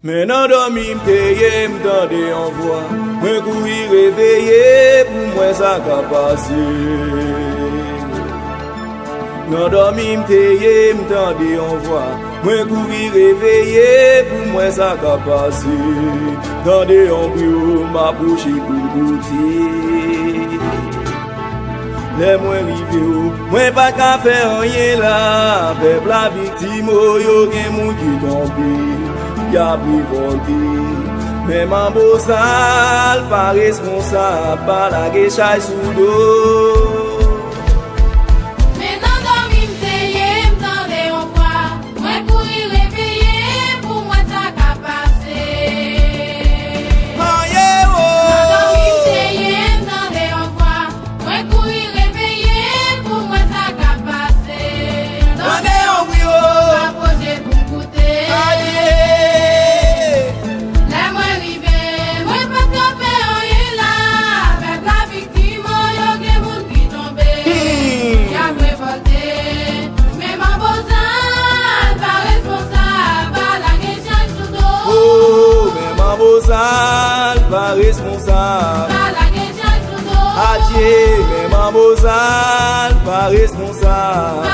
Maintenant dormi m'teye m'tende envoi, moi courir réveiller pour moi ça qu'a passé. Non dormi m'teye m'tende envoi, moi courir réveiller pour moi ça qu'a passé. Tendez en bio m'approcher pour goûter. Les moins rivé moi pas qu'à faire rien là, peuple la victime yo gen moun qui tombe. Y'a révolté, mais ma beau sale pas responsable, pas la guéchaille sous l'eau. Pas responsable, adieu, mais ma bozal, pas responsable.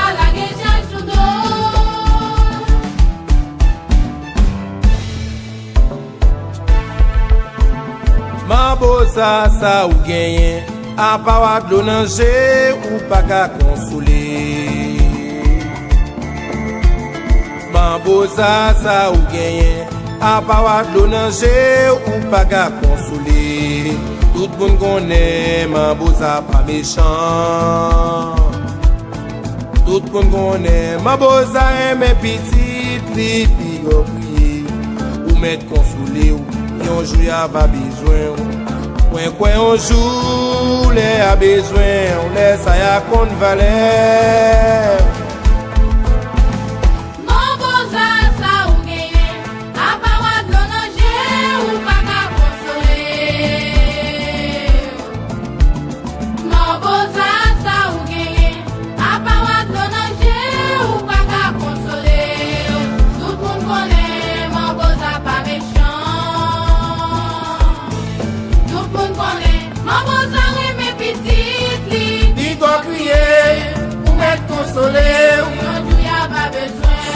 Ma bozal, ça ou gagne, à part de l'onanger ou pas qu'à consoler. Ma bozal, ça ou gagne. A part de l'onanger ou pas qu'à consoler. Tout le monde connaît, ma bosa pas méchant. Tout le monde connaît, ma bosa aime petite, li pi prier. Ou mettre consoler, ou on joue à pas besoin. Quand on joue, les a besoin, on laisse à compte valeur.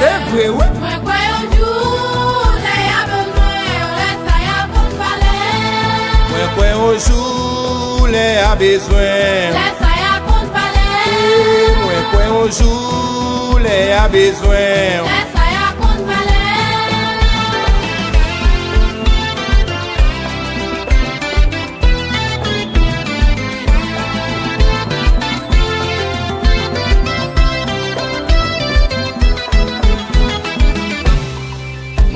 C'est vrai, oui. Quand on joue, les a besoin. Quand on joue, les a besoin.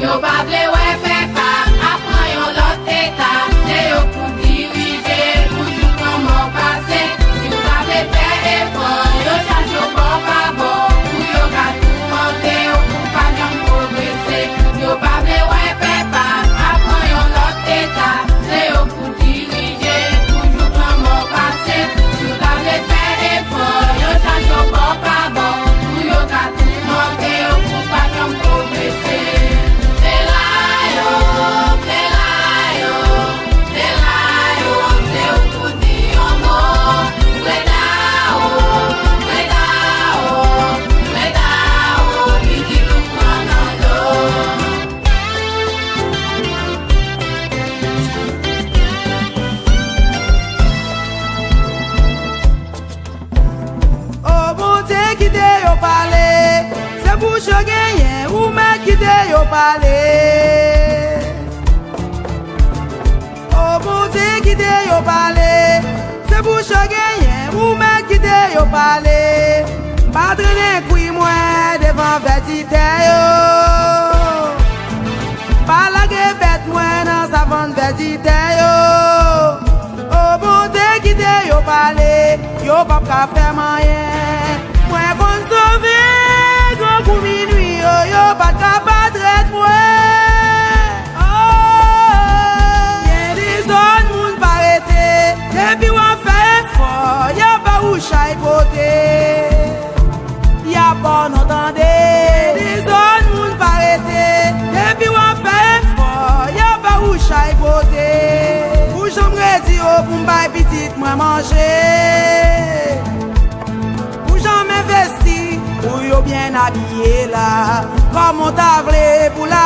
Yo pa ble wè fè pa, apren yon lot etat. Se yo pou dirije, pou jou koman pase. Si yo pa ble fè effort, yo chanj yo bon pa bon. Pou yo ka tou monte, yo pou pa jam progrese. Yo pa ble wè fè pa, apren yon lot etat. Se yo pou dirije, pou jou koman pase. Si yo pa ble fè effort, yo chanj yo bon pa bon. Pou yo ka tou monte, yo pou pa jam progrese. C'est bouche gagné ou mec qui yo parler. Oh bon Dieu qui yo parler. C'est bouche gagné ou mec qui yo parler. Pas traîner couille moi devant vertité yo. Pas la bête moi dans sa vente vertité yo. Oh bon Dieu qui yo parler. Yo pas qu'à faire moyen. Moi bon sauver grand coup minuit yo pas capable de moi. Oh, y'a des zones moun pas arrêter. Depuis on fait fort, y'a pas où chai côté. Y'a pas n'entendez. Des zones moun pas arrêter. Depuis on fait fort. petite moi manger. Pour jamais vesti, pour yo bien habillé là. Comme on t'a vlé pour la